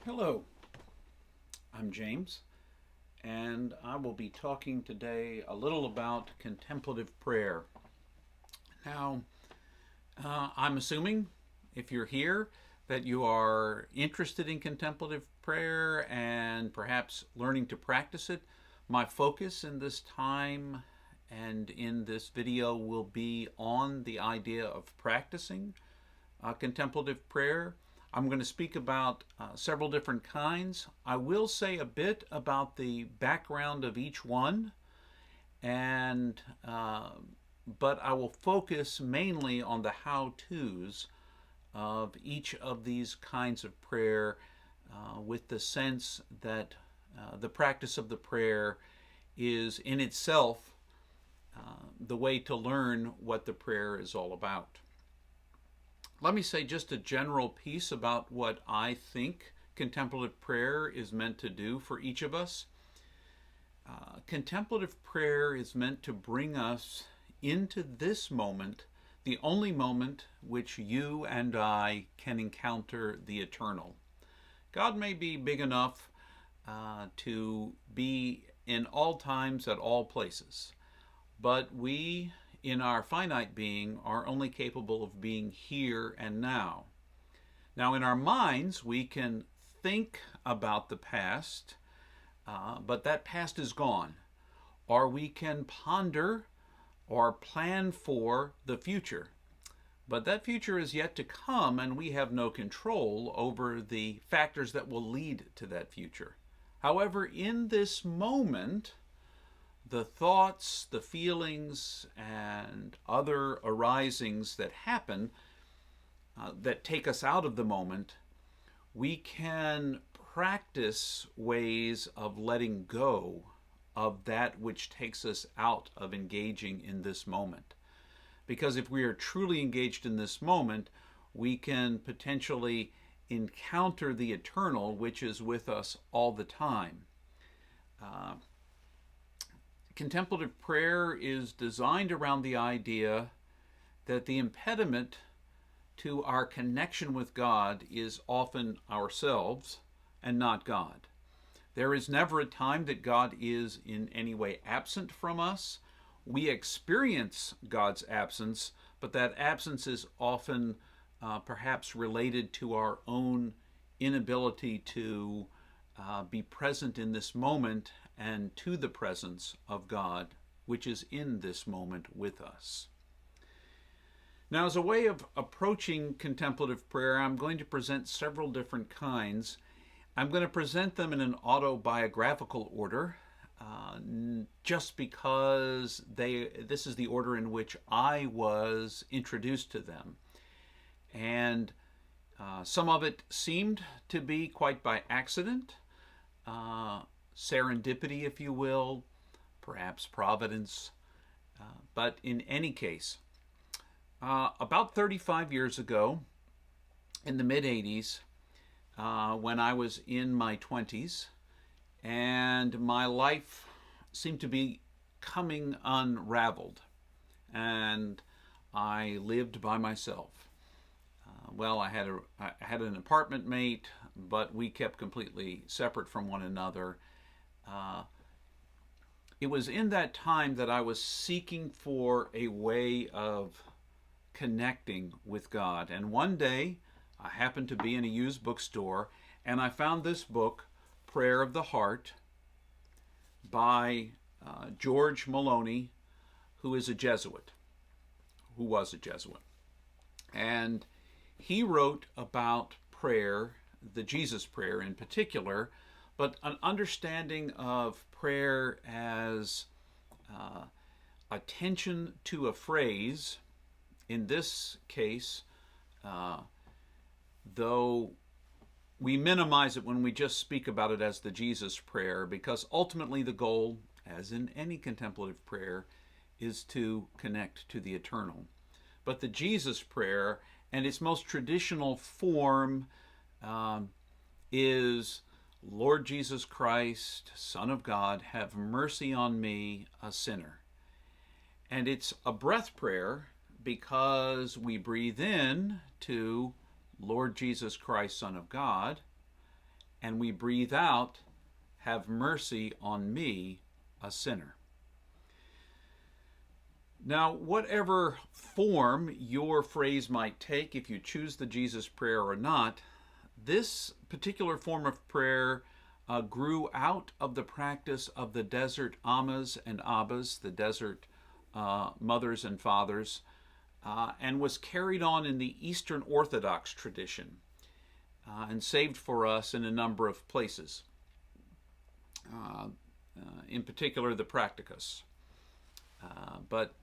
Hello, I'm James, and I will be talking today a little about contemplative prayer. Now, I'm assuming if you're here that you are interested in contemplative prayer and perhaps learning to practice it. My focus in this time and in this video will be on the idea of practicing contemplative prayer. I'm going to speak about several different kinds. I will say a bit about the background of each one, and but I will focus mainly on the how-tos of each of these kinds of prayer, with the sense that the practice of the prayer is in itself the way to learn what the prayer is all about. Let me say just a general piece about what I think contemplative prayer is meant to do for each of us. Contemplative prayer is meant to bring us into this moment, the only moment which you and I can encounter the eternal. God may be big enough to be in all times at all places, but we, in our finite being, are only capable of being here and now. Now, in our minds, we can think about the past, but that past is gone. Or we can ponder or plan for the future. But that future is yet to come, and we have no control over the factors that will lead to that future. However, in this moment, the thoughts, the feelings, and other arisings that happen that take us out of the moment, we can practice ways of letting go of that which takes us out of engaging in this moment. Because if we are truly engaged in this moment, we can potentially encounter the eternal, which is with us all the time. Uh, Contemplative prayer is designed around the idea that the impediment to our connection with God is often ourselves and not God. There is never a time that God is in any way absent from us. We experience God's absence, but that absence is often perhaps related to our own inability to be present in this moment and to the presence of God, which is in this moment with us. Now, as a way of approaching contemplative prayer, I'm going to present several different kinds. I'm going to present them in an autobiographical order, just because this is the order in which I was introduced to them. And some of it seemed to be quite by accident, serendipity, if you will, perhaps providence. But in any case, about 35 years ago, in the mid 80s, when I was in my 20s, and my life seemed to be coming unraveled, and I lived by myself. Well, I had an apartment mate, but we kept completely separate from one another. Uh, it was in that time that I was seeking for a way of connecting with God. And one day, I happened to be in a used bookstore, and I found this book, Prayer of the Heart, by George Maloney, who is a Jesuit, who was a Jesuit. And he wrote about prayer, the Jesus prayer in particular, but an understanding of prayer as attention to a phrase. In this case, though we minimize it when we just speak about it as the Jesus prayer, because ultimately the goal, as in any contemplative prayer, is to connect to the eternal. But the Jesus prayer, and its most traditional form, is, Lord Jesus Christ, Son of God, have mercy on me, a sinner. And it's a breath prayer because we breathe in to Lord Jesus Christ, Son of God, and we breathe out, have mercy on me, a sinner. Now, whatever form your phrase might take, if you choose the Jesus prayer or not, this particular form of prayer grew out of the practice of the desert Ammas and Abbas, the desert mothers and fathers, and was carried on in the Eastern Orthodox tradition and saved for us in a number of places, in particular the Practicus. But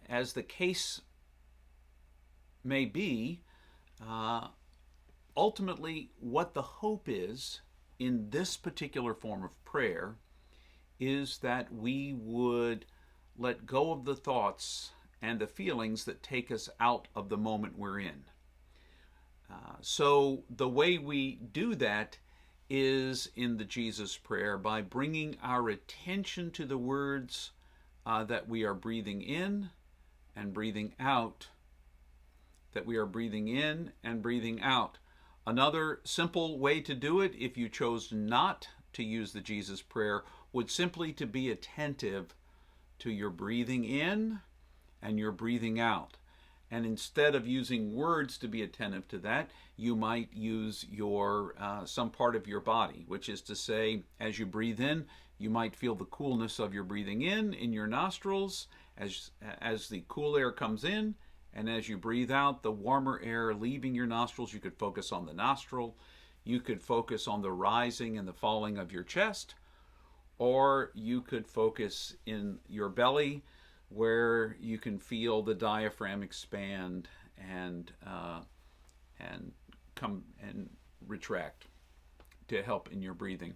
as the case may be, ultimately what the hope is in this particular form of prayer is that we would let go of the thoughts and the feelings that take us out of the moment we're in. So the way we do that is in the Jesus prayer by bringing our attention to the words that we are breathing in and breathing out, that we are breathing in and breathing out. Another simple way to do it, if you chose not to use the Jesus prayer, would simply to be attentive to your breathing in and your breathing out. And instead of using words to be attentive to that, you might use your some part of your body, which is to say, as you breathe in, you might feel the coolness of your breathing in your nostrils as the cool air comes in, and as you breathe out, the warmer air leaving your nostrils. You could focus on the nostril. You could focus on the rising and the falling of your chest, or you could focus in your belly, where you can feel the diaphragm expand and come and retract to help in your breathing.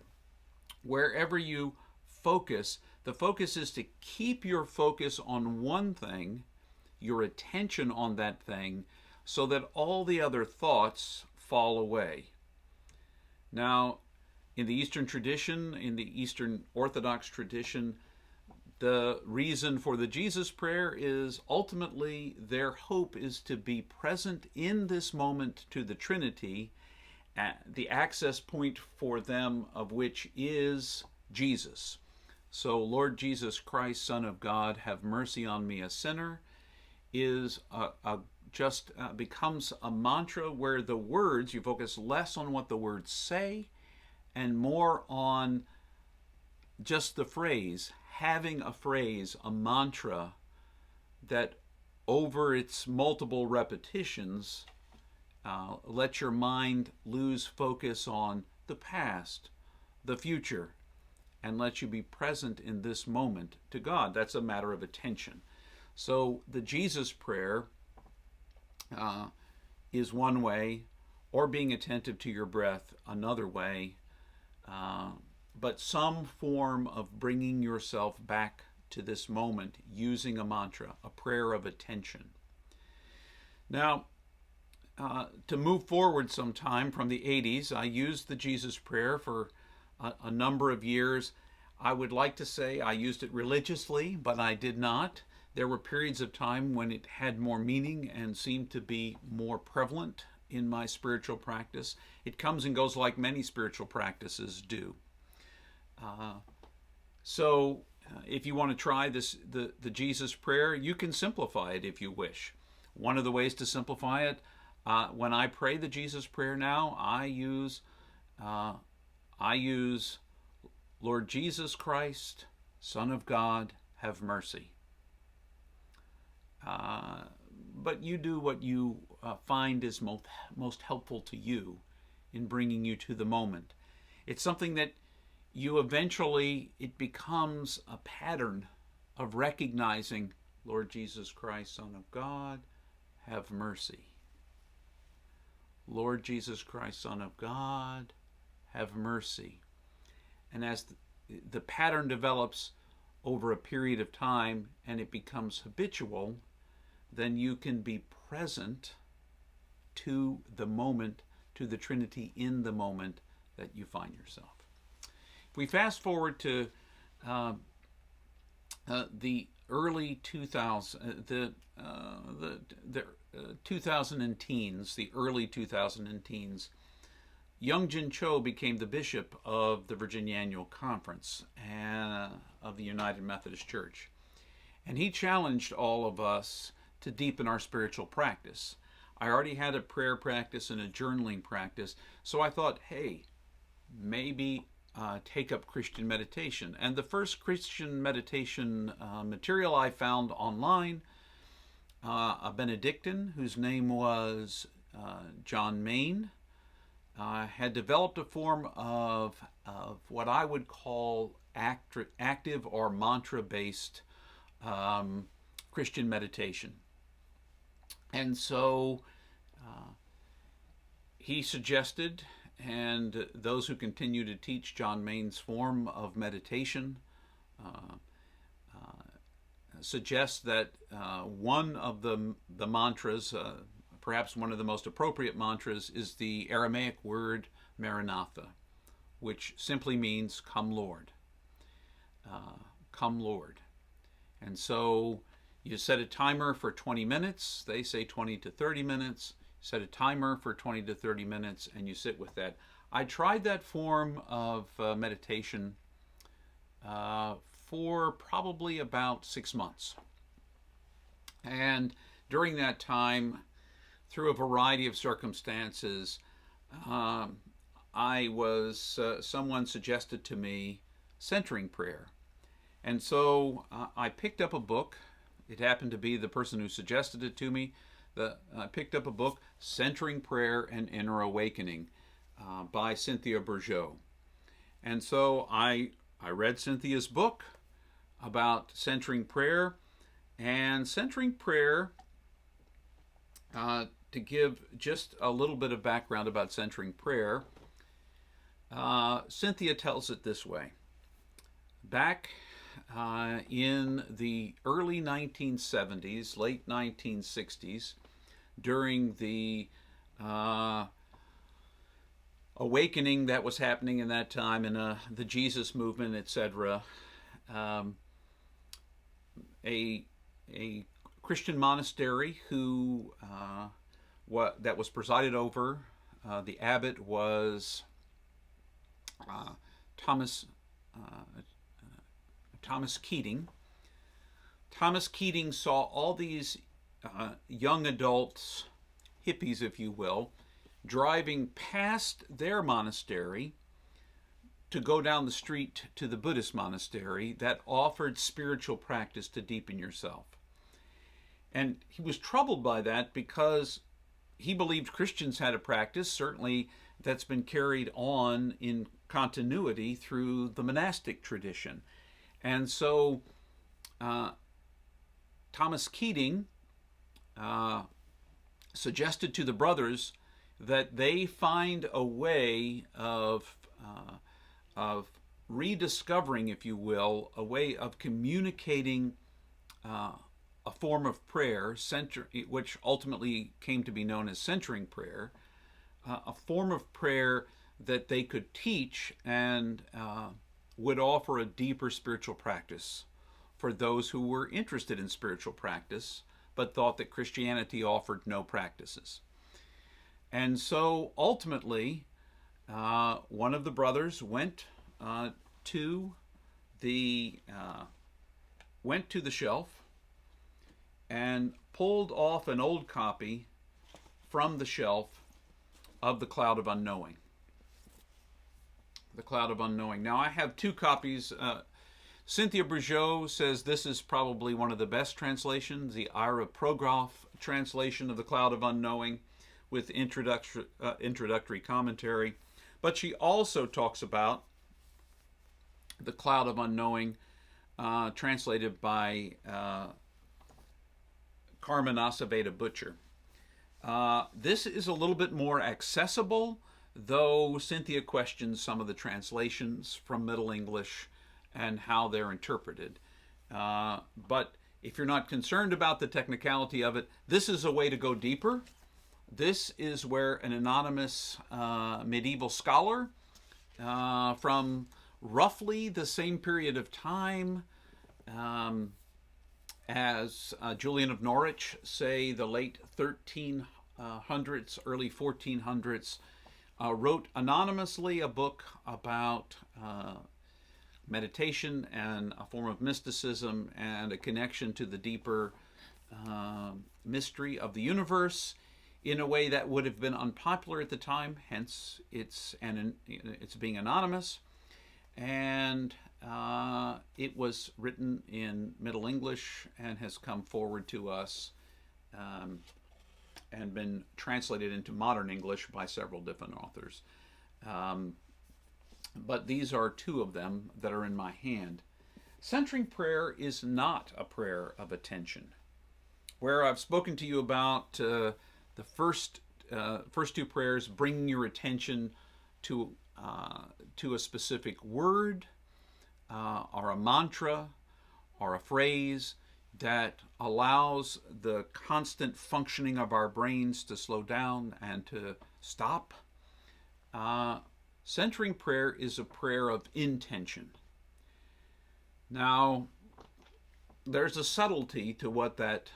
Wherever you focus, the focus is to keep your focus on one thing, your attention on that thing, so that all the other thoughts fall away. Now, in the Eastern tradition, in the Eastern Orthodox tradition, the reason for the Jesus prayer is ultimately their hope is to be present in this moment to the Trinity, the access point for them of which is Jesus. So, Lord Jesus Christ, Son of God, have mercy on me, a sinner, is becomes a mantra where the words, you focus less on what the words say and more on just the phrase, having a phrase, a mantra that over its multiple repetitions let your mind lose focus on the past, the future, and let you be present in this moment to God. That's a matter of attention. So the Jesus prayer is one way, or being attentive to your breath another way, but some form of bringing yourself back to this moment using a mantra, a prayer of attention. Now, to move forward some time from the 80s, I used the Jesus prayer for a number of years. I would like to say I used it religiously, but I did not. There were periods of time when it had more meaning and seemed to be more prevalent in my spiritual practice. It comes and goes like many spiritual practices do. So if you want to try the Jesus prayer, you can simplify it if you wish. One of the ways to simplify it, when I pray the Jesus prayer now, I use Lord Jesus Christ, Son of God, have mercy. But you do what you find is most helpful to you in bringing you to the moment. It's something that you eventually, it becomes a pattern of recognizing, Lord Jesus Christ, Son of God, have mercy. Lord Jesus Christ, Son of God, have mercy. And as the pattern develops over a period of time and it becomes habitual, then you can be present to the moment, to the Trinity in the moment that you find yourself. If we fast forward to the early 2000s, the 2000 teens, the early 2000 teens, Young Jin Cho became the bishop of the Virginia Annual Conference of the United Methodist Church. And he challenged all of us to deepen our spiritual practice. I already had a prayer practice and a journaling practice, so I thought, hey, maybe take up Christian meditation. And the first Christian meditation material I found online, a Benedictine whose name was John Main, had developed a form of what I would call active or mantra-based Christian meditation. And so he suggested, and those who continue to teach John Main's form of meditation suggest that one of the mantras, perhaps one of the most appropriate mantras, is the Aramaic word Maranatha, which simply means "Come, Lord." Come, Lord. And so you set a timer for 20 minutes. They say 20 to 30 minutes. Set a timer for 20 to 30 minutes, and you sit with that. I tried that form of meditation for probably about 6 months. And during that time, through a variety of circumstances, someone suggested to me centering prayer. And so I picked up a book. It happened to be the person who suggested it to me. I picked up a book, Centering Prayer and Inner Awakening, by Cynthia Bourgeault. And so I read Cynthia's book about centering prayer. And centering prayer, to give just a little bit of background about centering prayer, Cynthia tells it this way. Back in the early 1970s, late 1960s, during the awakening that was happening in that time in the Jesus movement, etc., a Christian monastery that was presided over, the abbot was Thomas Keating. Thomas Keating saw all these young adults, hippies if you will, driving past their monastery to go down the street to the Buddhist monastery that offered spiritual practice to deepen yourself. And he was troubled by that because he believed Christians had a practice, certainly that's been carried on in continuity through the monastic tradition. And so Thomas Keating suggested to the brothers that they find a way of rediscovering, if you will, a way of communicating a form of prayer, which ultimately came to be known as centering prayer, a form of prayer that they could teach and would offer a deeper spiritual practice for those who were interested in spiritual practice but thought that Christianity offered no practices. And so ultimately, one of the brothers went to the shelf and pulled off an old copy from the shelf of The Cloud of Unknowing. The Cloud of Unknowing. Now, I have two copies. Cynthia Bourgeault says this is probably one of the best translations, the Ira Progroff translation of The Cloud of Unknowing with introductory commentary. But she also talks about The Cloud of Unknowing, translated by Carmen Aceveda Butcher. This is a little bit more accessible, though Cynthia questions some of the translations from Middle English and how they're interpreted. But if you're not concerned about the technicality of it, this is a way to go deeper. This is where an anonymous medieval scholar from roughly the same period of time as Julian of Norwich, say the late 1300s, early 1400s, wrote anonymously a book about meditation and a form of mysticism and a connection to the deeper mystery of the universe in a way that would have been unpopular at the time, hence it's being anonymous. And it was written in Middle English and has come forward to us and been translated into modern English by several different authors. But these are two of them that are in my hand. Centering prayer is not a prayer of attention. Where I've spoken to you about the first two prayers, bringing your attention to a specific word or a mantra or a phrase that allows the constant functioning of our brains to slow down and to stop. Centering prayer is a prayer of intention. Now, there's a subtlety to what that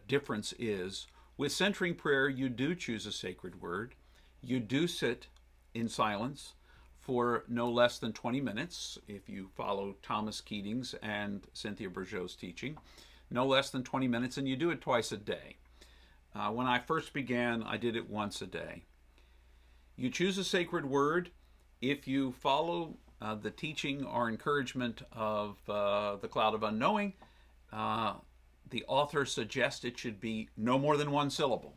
difference is. With centering prayer, you do choose a sacred word. You do sit in silence for no less than 20 minutes, if you follow Thomas Keating's and Cynthia Bourgeault's teaching. No less than 20 minutes, and you do it twice a day. When I first began, I did it once a day. You choose a sacred word. If you follow the teaching or encouragement of the Cloud of Unknowing, the author suggests it should be no more than one syllable.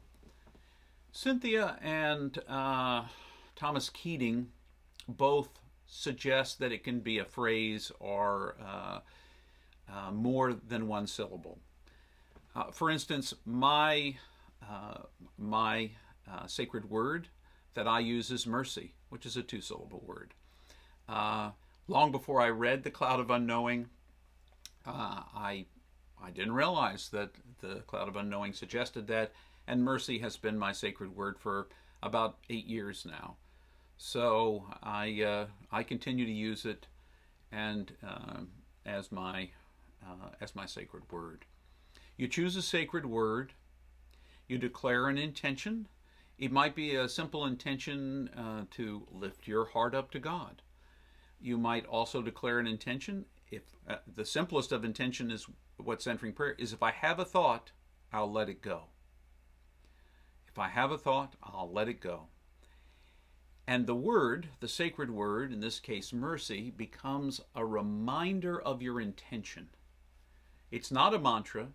Cynthia and Thomas Keating both suggest that it can be a phrase or more than one syllable. For instance, my sacred word that I use is mercy, which is a two-syllable word. Long before I read The Cloud of Unknowing, I didn't realize that The Cloud of Unknowing suggested that, and mercy has been my sacred word for about 8 years now. So I continue to use it and as my sacred word. You choose a sacred word. You declare an intention. It might be a simple intention to lift your heart up to God. You might also declare an intention. If the simplest of intention is what centering prayer is, if I have a thought, I'll let it go. If I have a thought, I'll let it go. And the word, the sacred word, in this case mercy, becomes a reminder of your intention. It's not a mantra.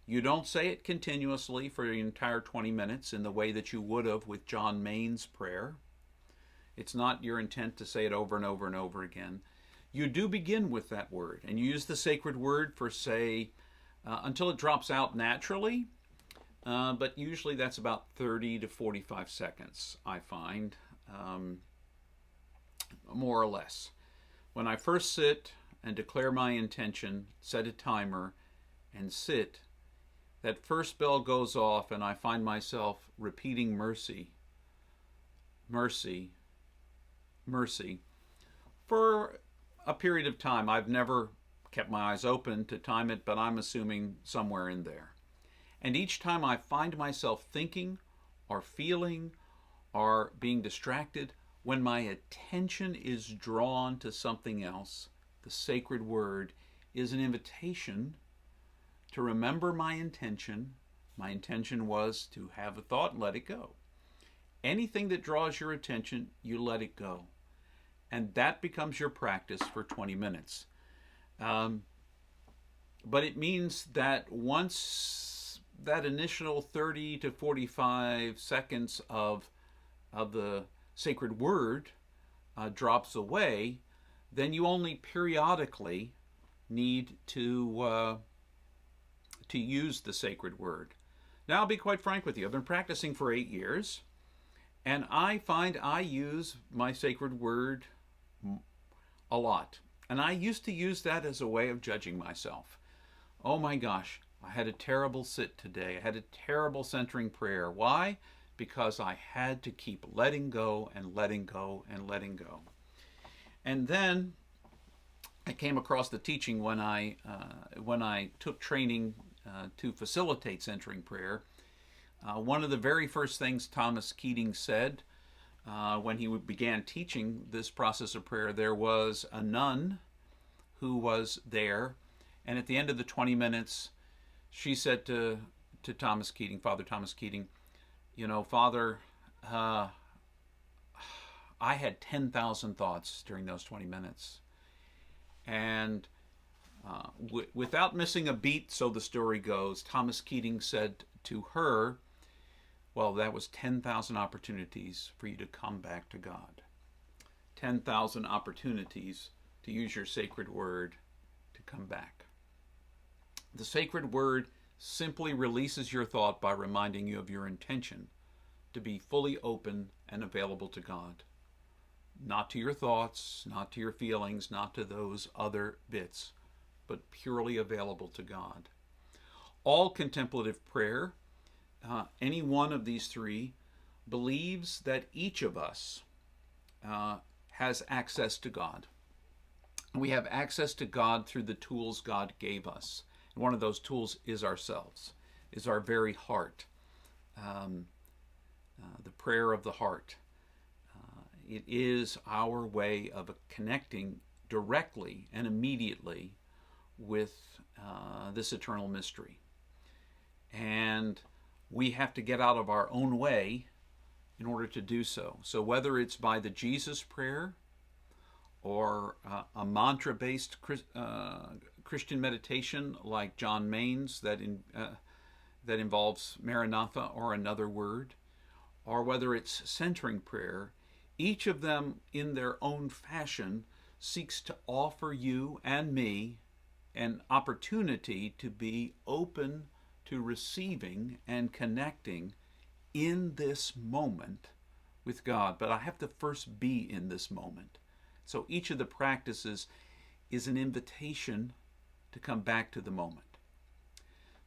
You don't say it continuously for the entire 20 minutes in the way that you would have with John Main's prayer. It's not your intent to say it over and over and over again. You do begin with that word, and you use the sacred word for, say, until it drops out naturally, but usually that's about 30 to 45 seconds, I find, more or less. When I first sit and declare my intention, set a timer, and sit, that first bell goes off and I find myself repeating mercy, mercy, mercy for a period of time. I've never kept my eyes open to time it, but I'm assuming somewhere in there. And each time I find myself thinking or feeling or being distracted, when my attention is drawn to something else, the sacred word is an invitation to remember my intention. My intention was to have a thought and let it go. Anything that draws your attention, you let it go. And that becomes your practice for 20 minutes. But it means that once that initial 30 to 45 seconds of the sacred word drops away, then you only periodically need to use the sacred word. Now, I'll be quite frank with you. I've been practicing for 8 years, and I find I use my sacred word a lot. And I used to use that as a way of judging myself. Oh my gosh, I had a terrible sit today. I had a terrible centering prayer. Why? Because I had to keep letting go and letting go and letting go. And then I came across the teaching when I took training to facilitate centering prayer. One of the very first things Thomas Keating said when he began teaching this process of prayer, there was a nun who was there, and at the end of the 20 minutes, she said to Thomas Keating, Father Thomas Keating, you know, Father, I had 10,000 thoughts during those 20 minutes. And without missing a beat, so the story goes, Thomas Keating said to her, well, that was 10,000 opportunities for you to come back to God. 10,000 opportunities to use your sacred word to come back. The sacred word simply releases your thought by reminding you of your intention to be fully open and available to God. Not to your thoughts, not to your feelings, not to those other bits, but purely available to God. All contemplative prayer, any one of these three, believes that each of us has access to God. We have access to God through the tools God gave us. And one of those tools is ourselves, is our very heart, the prayer of the heart. It is our way of connecting directly and immediately with this eternal mystery. And we have to get out of our own way in order to do so. So whether it's by the Jesus prayer or a mantra-based Christian meditation like John Main's that involves Maranatha or another word, or whether it's centering prayer, each of them in their own fashion seeks to offer you and me an opportunity to be open to receiving and connecting in this moment with God. But I have to first be in this moment. So each of the practices is an invitation to come back to the moment.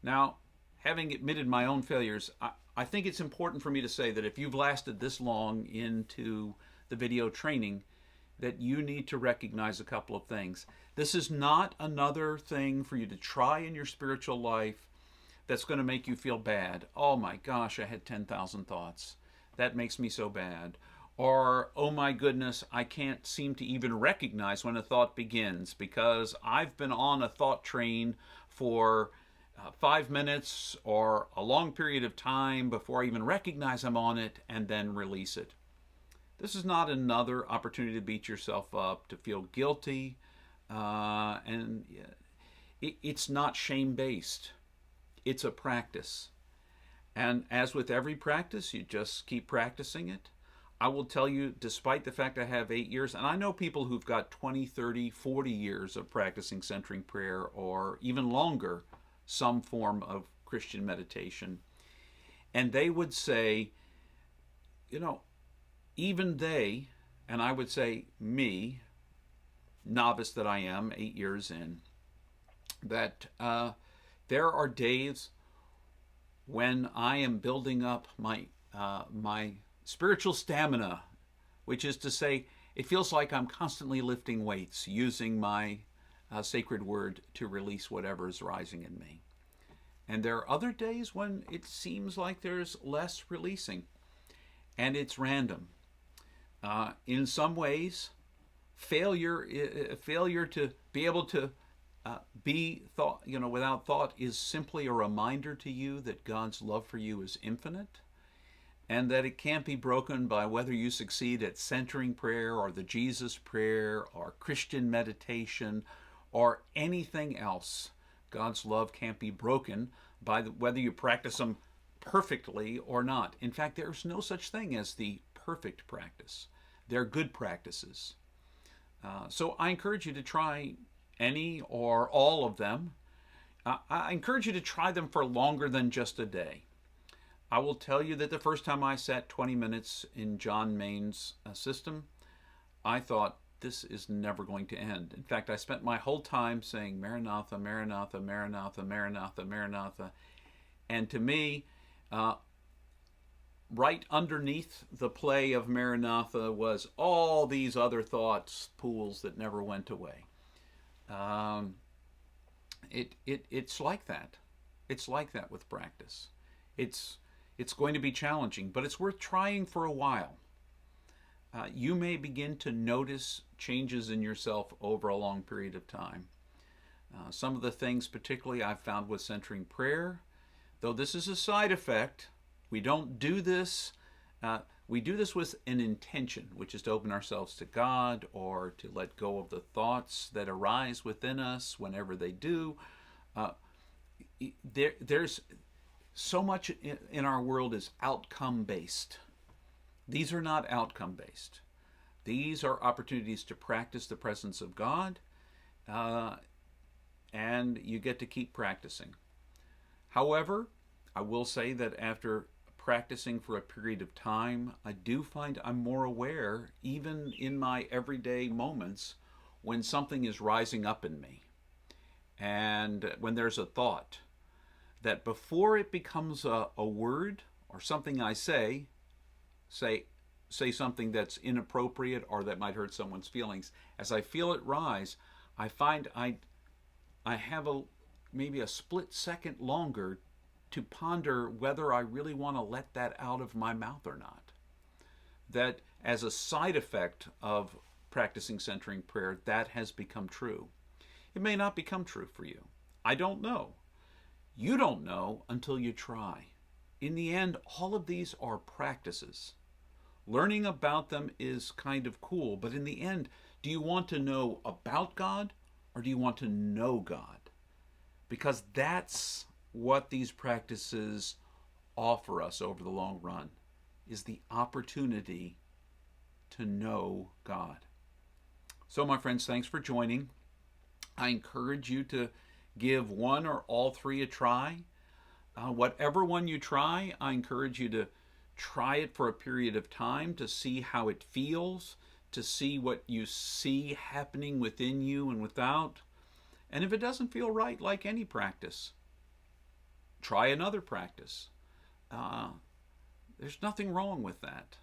Now, having admitted my own failures, I think it's important for me to say that if you've lasted this long into the video training, that you need to recognize a couple of things. This is not another thing for you to try in your spiritual life that's going to make you feel bad. Oh my gosh, I had 10,000 thoughts. That makes me so bad. Or, oh my goodness, I can't seem to even recognize when a thought begins because I've been on a thought train for 5 minutes or a long period of time before I even recognize I'm on it and then release it. This is not another opportunity to beat yourself up, to feel guilty, and it's not shame-based. It's a practice. And as with every practice, you just keep practicing it. I will tell you, despite the fact I have 8 years, and I know people who've got 20, 30, 40 years of practicing centering prayer or even longer, some form of Christian meditation, and they would say, you know, even they, and I would say me, novice that I am, 8 years in, that there are days when I am building up my spiritual stamina, which is to say, it feels like I'm constantly lifting weights, using my sacred word to release whatever is rising in me. And there are other days when it seems like there's less releasing, and it's random. In some ways, failure to be able to be thought, without thought, is simply a reminder to you that God's love for you is infinite, and that it can't be broken by whether you succeed at centering prayer or the Jesus prayer or Christian meditation or anything else. God's love can't be broken by whether you practice them perfectly or not. In fact, there's no such thing as the perfect practice. They're good practices. So I encourage you to try any or all of them. I encourage you to try them for longer than just a day. I will tell you that the first time I sat 20 minutes in John Main's system, I thought, this is never going to end. In fact, I spent my whole time saying, Maranatha, Maranatha, Maranatha, Maranatha, Maranatha. And to me, right underneath the play of Maranatha was all these other thoughts, pools that never went away. It's like that. It's like that with practice. It's going to be challenging, but it's worth trying for a while. you may begin to notice changes in yourself over a long period of time. Some of the things, particularly, I've found with centering prayer, though this is a side effect, we don't do this. We do this with an intention, which is to open ourselves to God or to let go of the thoughts that arise within us whenever they do. There's so much in our world is outcome based. These are not outcome based. These are opportunities to practice the presence of God, and you get to keep practicing. However, I will say that after practicing for a period of time, I do find I'm more aware, even in my everyday moments, when something is rising up in me. And when there's a thought, that before it becomes a word or something I say something that's inappropriate or that might hurt someone's feelings, as I feel it rise, I find I have maybe a split second longer to ponder whether I really want to let that out of my mouth or not. That as a side effect of practicing centering prayer, that has become true. It may not become true for you. I don't know. You don't know until you try. In the end, all of these are practices. Learning about them is kind of cool, but in the end, do you want to know about God or do you want to know God? Because that's what these practices offer us over the long run, is the opportunity to know God. So, my friends, thanks for joining. I encourage you to give one or all three a try. Whatever one you try, I encourage you to try it for a period of time to see how it feels, to see what you see happening within you and without. And if it doesn't feel right, like any practice, try another practice. There's nothing wrong with that.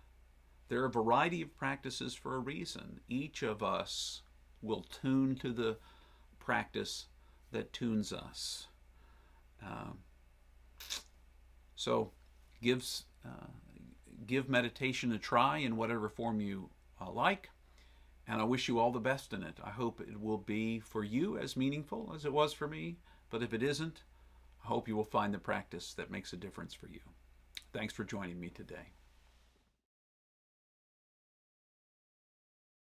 There are a variety of practices for a reason. Each of us will tune to the practice that tunes us. So give meditation a try in whatever form you like, and I wish you all the best in it. I hope it will be for you as meaningful as it was for me, but if it isn't, I hope you will find the practice that makes a difference for you. Thanks for joining me today.